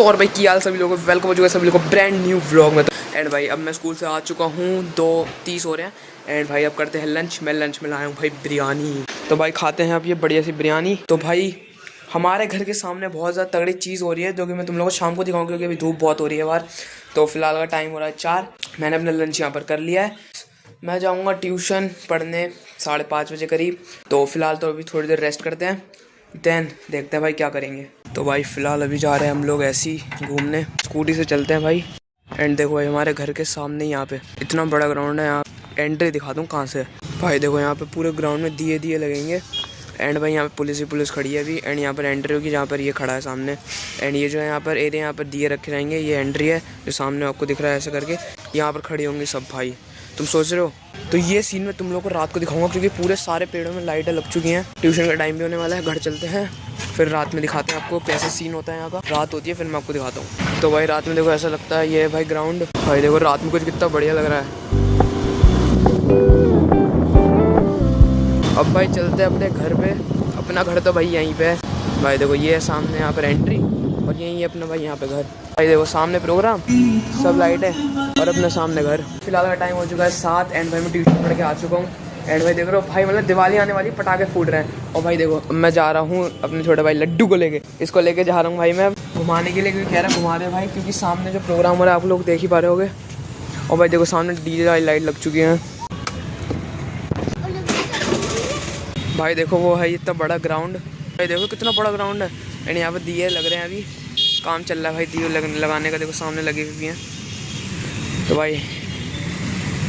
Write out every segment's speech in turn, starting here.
और भाई की हाल सभी लोगों को, वेलकम हो चुका है सभी लोगों को ब्रांड न्यू व्लॉग में। एंड भाई अब मैं स्कूल से आ चुका हूँ, 2:30 हो रहे हैं। एंड भाई अब करते हैं लंच। मैं लंच में लाया हूँ भाई बिरयानी। तो भाई खाते हैं अब ये बढ़िया सी बिरयानी। तो भाई हमारे घर के सामने बहुत ज़्यादा तगड़ी चीज़ हो रही है, जो कि मैं तुम लोगों को शाम को दिखाऊंगा, क्योंकि अभी धूप बहुत हो रही है बाहर। तो फिलहाल का टाइम हो रहा है 4। मैंने अपना लंच यहाँ पर कर लिया है। मैं जाऊँगा ट्यूशन पढ़ने 5:30 बजे करीब। तो फिलहाल तो अभी थोड़ी देर रेस्ट करते हैं, देन देखते हैं भाई क्या करेंगे। तो भाई फ़िलहाल अभी जा रहे हैं हम लोग ऐसे ही घूमने, स्कूटी से चलते हैं भाई। एंड देखो भाई हमारे घर के सामने यहाँ पे इतना बड़ा ग्राउंड है। यहाँ एंट्री दिखा दूँ कहाँ से। भाई देखो यहाँ पे पूरे ग्राउंड में दिए दिए लगेंगे। एंड भाई यहाँ पे पुलिस खड़ी है अभी। एंड यहाँ पर एंट्री होगी जहाँ पर ये खड़ा है सामने। एंड ये जो है यहाँ पर एरिया, यहाँ पर दिए रखे जाएंगे। ये एंट्री है जो सामने आपको दिख रहा है ऐसे करके। यहाँ पर खड़ी होंगी सब भाई। तुम सोच रहे हो तो ये सीन मैं तुम लोग को रात को दिखाऊंगा, क्योंकि पूरे सारे पेड़ों में लाइटें लग चुकी हैं। ट्यूशन का टाइम भी होने वाला है, घर चलते हैं फिर रात में दिखाते हैं आपको कैसे सीन होता है यहाँ का। रात होती है फिर मैं आपको दिखाता हूँ। तो भाई रात में देखो ऐसा लगता है, ये है भाई ग्राउंड। भाई देखो रात में कुछ कितना बढ़िया लग रहा है। अब भाई चलते हैं अपने घर पे। अपना घर तो भाई यहीं पे है। भाई देखो ये है सामने यहाँ पर एंट्री, और यहीं है अपना भाई यहाँ पे घर। भाई देखो सामने प्रोग्राम, सब लाइट है, और अपने सामने घर। फिलहाल का टाइम हो चुका है 7। एंड भाई मैं ट्यूशन पढ़ के आ चुका हूँ। एंड भाई देख रहे हो भाई, मतलब दिवाली आने वाली, पटाखे फूट रहे हैं। और भाई देखो मैं जा रहा हूँ अपने छोटे भाई लड्डू को लेके, इसको लेके जा रहा हूँ भाई मैं घुमाने के लिए, क्योंकि कह रहा है घुमा दे भाई, क्योंकि सामने जो प्रोग्राम हो रहा है आप लोग देख ही पा रहे होगे। और भाई देखो सामने डीजे वाली लाइट लग चुकी हैं। भाई देखो वो है इतना बड़ा ग्राउंड। भाई देखो कितना बड़ा ग्राउंड है। एंड यहाँ पर दिए लग रहे हैं, अभी काम चल रहा है भाई दिए लगाने का। देखो सामने लगी हुई हैं। तो भाई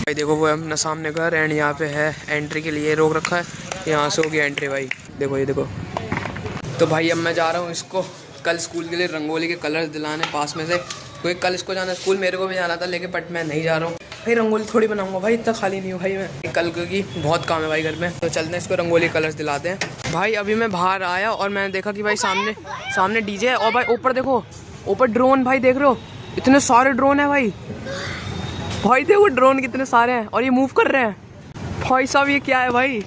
देखो वो अपना सामने घर। एंड यहाँ पे है एंट्री के लिए रोक रखा है, यहाँ से होगी एंट्री भाई। देखो ये देखो। तो भाई अब मैं जा रहा हूँ इसको कल स्कूल के लिए रंगोली के कलर दिलाने पास में से, क्योंकि कल इसको जाना स्कूल, मेरे को भी जाना था लेकिन बट मैं नहीं जा रहा हूँ भाई। रंगोली थोड़ी बनाऊंगा भाई, इतना खाली नहीं हूँ भाई मैं कल, क्योंकि बहुत काम है भाई घर में। तो चलते हैं इसको रंगोली कलर्स दिलाते हैं। भाई अभी मैं बाहर आया और मैंने देखा कि भाई सामने डीजे है, और भाई ऊपर देखो, ऊपर ड्रोन। भाई देख रहे हो इतने सारे ड्रोन है भाई। भाई देखो ड्रोन कितने सारे हैं, और ये मूव कर रहे हैं। भाई साहब ये क्या है भाई,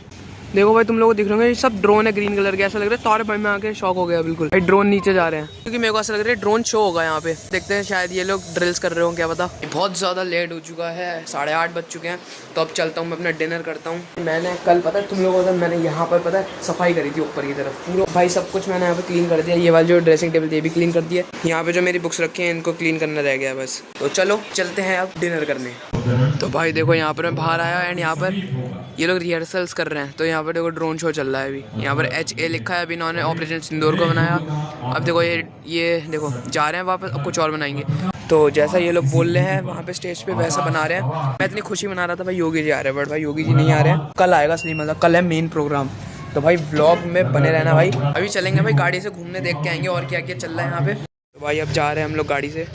देखो भाई तुम लोग को दिख रहे होंगे, ये सब ड्रोन है ग्रीन कलर के। ऐसा लग रहा है तारे भाई, मैं आके शॉक हो गया बिल्कुल। भाई ड्रोन नीचे जा रहे हैं, क्योंकि मेरे को ऐसा लग रहा है ड्रोन शो होगा यहाँ पे। देखते हैं शायद ये लोग ड्रिल्स कर रहे हो, क्या पता। बहुत ज़्यादा लेट हो चुका है, 8:30 बज चुके हैं। तो अब चलता हूँ मैं अपना डिनर करता हूँ। मैंने कल पता है तुम लोगों को, मैंने यहाँ पर पता है सफाई करी थी ऊपर की तरफ पूरा। भाई सब कुछ मैंने यहाँ पे क्लीन कर दिया। ये वाली जो ड्रेसिंग टेबल थी ये भी क्लीन कर दिया। यहाँ पे जो मेरी बुक्स रखी हैं इनको क्लीन करना रह गया बस। तो चलो चलते हैं अब डिनर करने। तो भाई देखो यहाँ पर मैं बाहर आया, एंड यहाँ पर ये लोग रिहर्सल्स कर रहे हैं। तो यहाँ पर देखो ड्रोन शो चल रहा है अभी। यहाँ पर HA लिखा है, अभी इन्होंने ऑपरेशन सिंदूर को बनाया। अब देखो ये देखो जा रहे हैं वापस, अब कुछ और बनाएंगे। तो जैसा ये लोग बोल रहे हैं वहाँ पे स्टेज पे वैसा बना रहे हैं। मैं इतनी खुशी मना रहा था भाई योगी जी आ रहे हैं, बट भाई योगी जी नहीं आ रहे हैं। कल आएगा असली मजा, कल है मेन प्रोग्राम। तो भाई व्लॉग में बने रहना भाई। अभी चलेंगे भाई गाड़ी से घूमने, देख के आएंगे और क्या क्या चल रहा है यहाँ पे। तो भाई अब जा रहे हैं हम लोग गाड़ी से।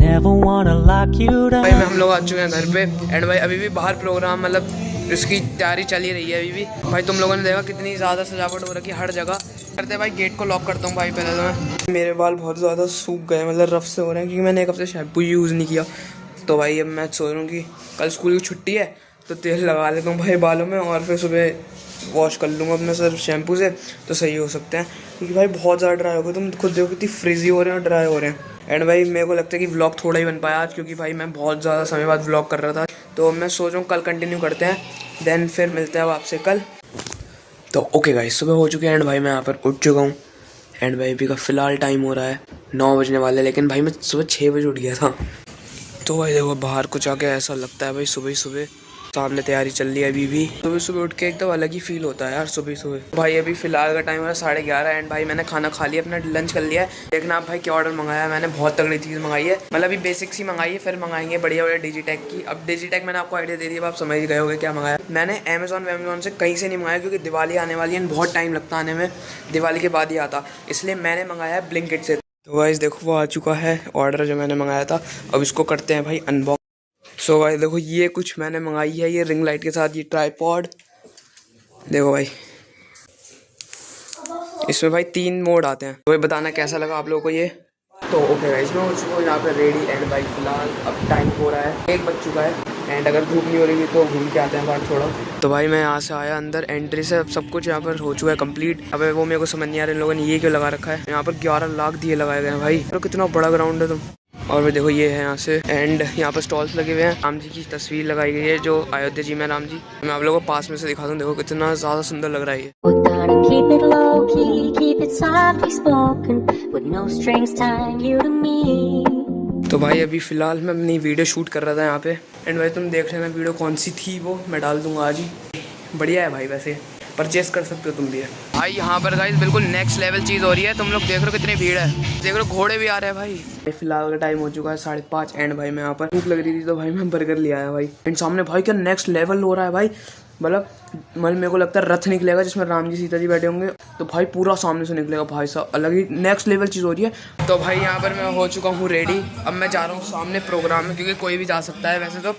Never wanna lock you down. भाई मैं हम लोग आ चुके हैं घर पे। एंड भाई अभी भी बाहर प्रोग्राम, मतलब इसकी तैयारी चल ही रही है अभी भी। भाई तुम लोगों ने देखा कितनी ज़्यादा सजावट हो रखी है हर जगह। करते भाई गेट को लॉक करता हूँ भाई पहले तो मैं। मेरे बाल बहुत ज़्यादा सूख गए, मतलब रफ से हो रहे हैं, क्योंकि मैंने एक हफ्ते शैम्पू यूज़ नहीं किया। तो भाई अब मैं सोच रहा हूँ कि कल स्कूल की छुट्टी है तो तेल लगा लेता हूँ भाई बालों में, और फिर सुबह वॉश कर लूँगा अपने सर शैम्पू से, तो सही हो सकते हैं। क्योंकि भाई बहुत ज़्यादा ड्राई हो गए, तुम खुद देखो कितनी फ्रिजी हो रहे हैं और ड्राई हो रहे हैं। एंड भाई मेरे को लगता है कि व्लॉग थोड़ा ही बन पाया आज, क्योंकि भाई मैं बहुत ज़्यादा समय बाद व्लॉग कर रहा था। तो मैं सोच रहा हूँ कल कंटिन्यू करते हैं, देन फिर मिलते हैं अब आपसे कल। तो ओके गाइस, सुबह हो चुके हैं। एंड भाई मैं यहाँ पर उठ चुका हूँ। एंड भाई अभी का फ़िलहाल टाइम हो रहा है 9 बजने वाले, लेकिन भाई मैं सुबह 6 बजे उठ गया था। तो भाई देखो बाहर कुछ आके ऐसा लगता है भाई सुबह ही सुबह सामने तैयारी चल रही है अभी भी। सुबह सुबह उठ के एकदम अलग ही फील होता है यार सुबह सुबह। भाई अभी फिलहाल का टाइम है 11:30। एंड भाई मैंने खाना खा लिया, अपना लंच कर लिया है। देखना आप भाई क्या ऑर्डर मंगाया है मैंने, बहुत तगड़ी चीज़ मंगाई है। मतलब अभी बेसिक्स ही मंगाई है, फिर मंगाएंगे बढ़िया बढ़िया डिजिटेक की। अब डिजिटेक मैंने आपको आइडिया दे दिया, आप समझ गए होगे क्या मंगाया। मैंने अमेजोन से कहीं से नहीं मंगाया, क्योंकि दिवाली आने वाली है, बहुत टाइम लगता आने में, दिवाली के बाद ही आता, इसलिए मैंने मंगाया है ब्लिंकिट से। तो गाइस देखो वो आ चुका है ऑर्डर जो मैंने मंगाया था। अब इसको करते हैं भाई अनबॉक्स। सो भाई देखो ये कुछ मैंने मंगाई है, ये रिंग लाइट के साथ ये ट्राइपॉड। देखो भाई इसमें भाई 3 मोड आते हैं, तो भाई बताना कैसा लगा आप लोगों को ये। तो ओके गाइस मैं हो चुका हूँ यहाँ पे रेडी एंड भाई फिलहाल अब टाइम हो रहा है 1 बज चुका है एंड अगर धूप नहीं हो रही तो घूम के आते हैं बाहर थोड़ा। तो भाई मैं यहाँ से आया अंदर, एंट्री से अब सब कुछ यहाँ पर हो चुका है कंप्लीट। अब वो मेरे को समझ नहीं आ रहा इन लोगों ने ये क्यों लगा रखा है। यहाँ पर 11 लाख दिए लगाए गए हैं भाई, तो कितना बड़ा ग्राउंड है तुम। और भाई देखो ये है यहाँ से एंड यहाँ पर स्टॉल्स लगे हुए हैं, राम जी की तस्वीर लगाई गई है जो अयोध्या जी में राम जी। मैं आप लोगों को पास में से दिखा दूँ, देखो कितना ज़्यादा सुंदर लग रहा है ये। We're gonna keep it low key, keep it softly spoken, with no strings tying you to me. तो भाई अभी फ़िलहाल मैं अपनी वीडियो शूट कर रहा था यहाँ पे एंड भाई तुम देख लेना वीडियो कौन सी थी, वो मैं डाल दूंगा आज ही। बढ़िया है भाई, वैसे परचेस कर सकते हो तुम भी है भाई। यहाँ पर गाइस बिल्कुल नेक्स्ट लेवल चीज़ हो रही है, तुम लोग देख रहे हो कितनी भीड़ है, देख रहे हो घोड़े भी आ रहे हैं भाई। फिलहाल का टाइम हो चुका है 5:30 एंड भाई मैं यहाँ पर भूख लग रही थी तो भाई मैं बर्गर ले आया भाई। एंड सामने भाई क्या नेक्स्ट लेवल हो रहा है भाई, मतलब मेरे को लगता है रथ निकलेगा जिसमें राम जी सीता जी बैठे होंगे, तो भाई पूरा सामने से निकलेगा भाई साहब, अलग ही नेक्स्ट लेवल चीज़ हो रही है। तो भाई यहाँ पर मैं हो चुका हूँ रेडी, अब मैं जा रहा हूँ सामने प्रोग्राम में, क्योंकि कोई भी जा सकता है वैसे तो।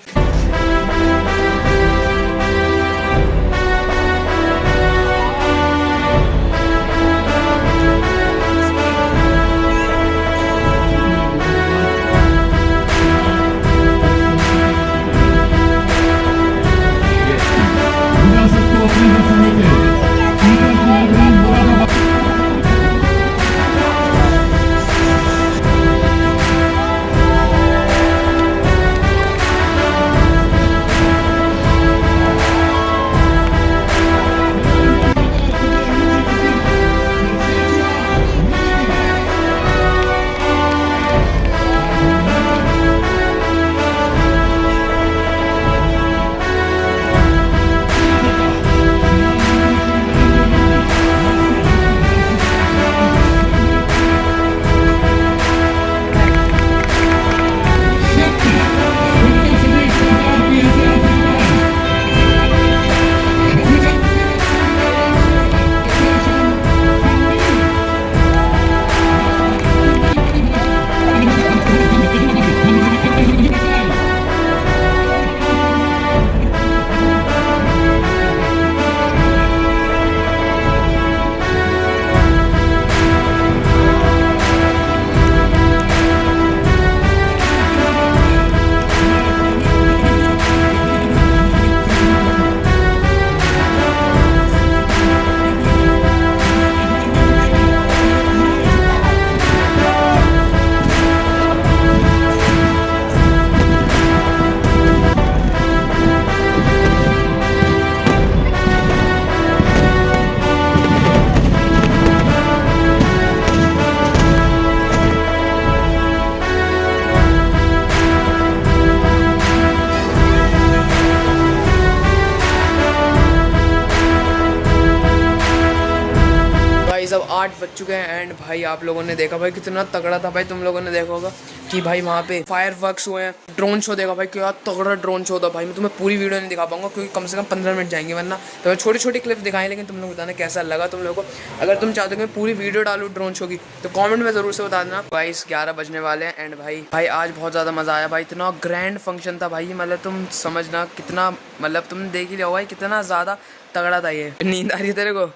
सब 8 बज चुके हैं एंड भाई आप लोगों ने देखा भाई कितना तगड़ा था भाई, तुम लोगों ने देखा होगा कि भाई वहाँ पे फायर वर्क्स हुए हैं, ड्रोन शो देखा भाई क्या तगड़ा ड्रोन शो था भाई। मैं तुम्हें पूरी वीडियो नहीं दिखा पाऊंगा क्योंकि कम से कम 15 मिनट जाएंगे, वरना तो मैं छोटी छोटी क्लिप दिखाएं, लेकिन तुम लोग बताना कैसा लगा तुम लोगों को। अगर तुम चाहते हो कि मैं पूरी वीडियो डालूँ ड्रोन शो की तो कॉमेंट में ज़रूर से बता देना। भाई 11 बजने वाले हैं एंड भाई आज बहुत ज़्यादा मज़ा आया भाई, इतना ग्रैंड फंक्शन था भाई, मतलब तुम समझना कितना, मतलब तुम देख ही लिया भाई कितना ज़्यादा तगड़ा था ये। नींद आ रही है तेरे को?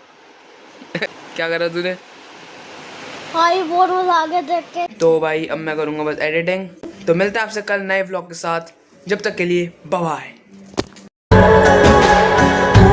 क्या करा तूने? भाई बहुत मजा आ गया देख के। तो भाई अब मैं करूँगा बस एडिटिंग, तो मिलते हैं आपसे कल नए व्लॉग के साथ, जब तक के लिए बाय बाय।